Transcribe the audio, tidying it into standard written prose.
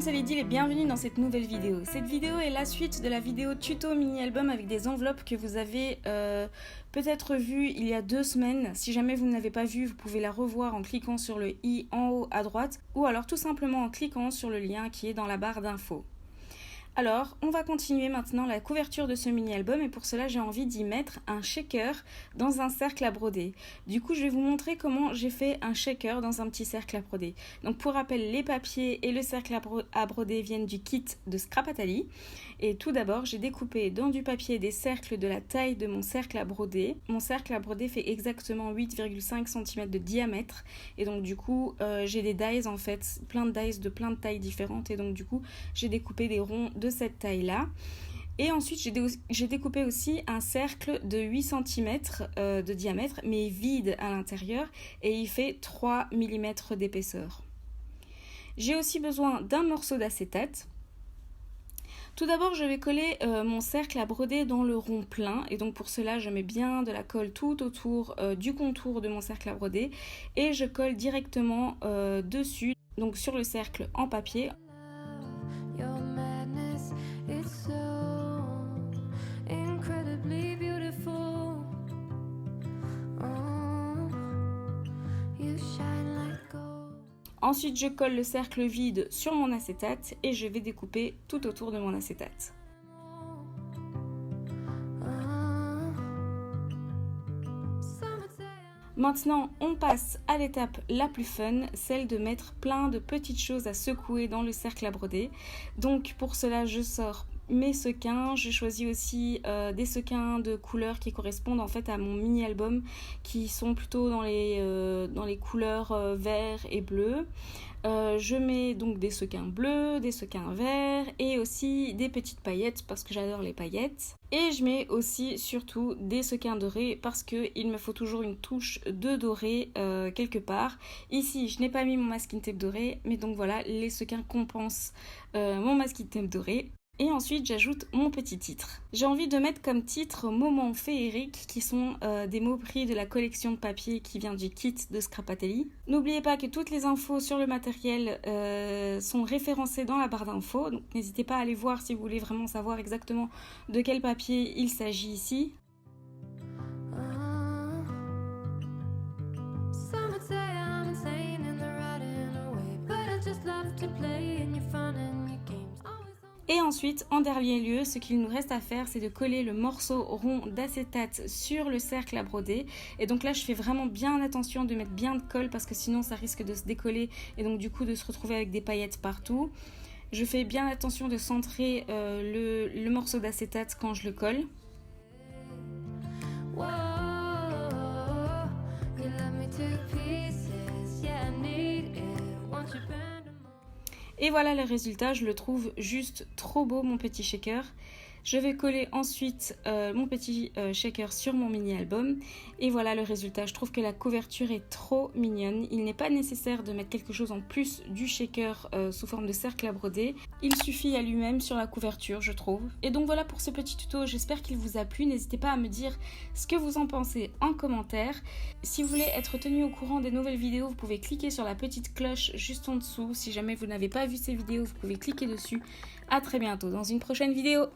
c'est Lydie et bienvenue dans cette nouvelle vidéo. Cette vidéo est la suite de la vidéo tuto mini-album avec des enveloppes que vous avez peut-être vues il y a 2 semaines. Si jamais vous ne l'avez pas vue, vous pouvez la revoir en cliquant sur le i en haut à droite ou alors tout simplement en cliquant sur le lien qui est dans la barre d'infos. Alors, on va continuer maintenant la couverture de ce mini-album et pour cela, j'ai envie d'y mettre un shaker dans un cercle à broder. Du coup, je vais vous montrer comment j'ai fait un shaker dans un petit cercle à broder. Donc, pour rappel, les papiers et le cercle à broder viennent du kit de Scrapataly. Et tout d'abord, j'ai découpé dans du papier des cercles de la taille de mon cercle à broder. Mon cercle à broder fait exactement 8,5 cm de diamètre. Et donc, du coup, j'ai des dies en fait, plein de dies de plein de tailles différentes. Et donc, du coup, j'ai découpé des ronds de cette taille-là. Et ensuite, j'ai découpé aussi un cercle de 8 cm de diamètre, mais vide à l'intérieur. Et il fait 3 mm d'épaisseur. J'ai aussi besoin d'un morceau d'acétate. Tout d'abord, je vais coller mon cercle à broder dans le rond plein et donc pour cela, je mets bien de la colle tout autour du contour de mon cercle à broder et je colle directement dessus, donc sur le cercle en papier. Ensuite, je colle le cercle vide sur mon acétate et je vais découper tout autour de mon acétate. Maintenant, on passe à l'étape la plus fun, celle de mettre plein de petites choses à secouer dans le cercle à broder. Donc pour cela, je sors mes sequins. J'ai choisi aussi des sequins de couleurs qui correspondent en fait à mon mini-album, qui sont plutôt dans les couleurs vert et bleu. Je mets donc des sequins bleus, des sequins verts et aussi des petites paillettes parce que j'adore les paillettes. Et je mets aussi surtout des sequins dorés parce qu'il me faut toujours une touche de doré quelque part. Ici, je n'ai pas mis mon masking tape doré, mais donc voilà, les sequins compensent mon masking tape doré. Et ensuite, j'ajoute mon petit titre. J'ai envie de mettre comme titre Moments féeriques, qui sont des mots pris de la collection de papier qui vient du kit de Scrapataly. N'oubliez pas que toutes les infos sur le matériel sont référencées dans la barre d'infos. Donc n'hésitez pas à aller voir si vous voulez vraiment savoir exactement de quel papier il s'agit ici. Et ensuite, en dernier lieu, ce qu'il nous reste à faire, c'est de coller le morceau rond d'acétate sur le cercle à broder. Et donc là, je fais vraiment bien attention de mettre bien de colle parce que sinon, ça risque de se décoller et donc du coup de se retrouver avec des paillettes partout. Je fais bien attention de centrer le morceau d'acétate quand je le colle. Et voilà le résultat, je le trouve juste trop beau mon petit shaker. Je vais coller ensuite mon petit shaker sur mon mini-album. Et voilà le résultat, je trouve que la couverture est trop mignonne. Il n'est pas nécessaire de mettre quelque chose en plus du shaker sous forme de cercle à broder. Il suffit à lui-même sur la couverture, je trouve. Et donc voilà pour ce petit tuto, j'espère qu'il vous a plu. N'hésitez pas à me dire ce que vous en pensez en commentaire. Si vous voulez être tenu au courant des nouvelles vidéos, vous pouvez cliquer sur la petite cloche juste en dessous. Si jamais vous n'avez pas vu ces vidéos, vous pouvez cliquer dessus. À très bientôt dans une prochaine vidéo.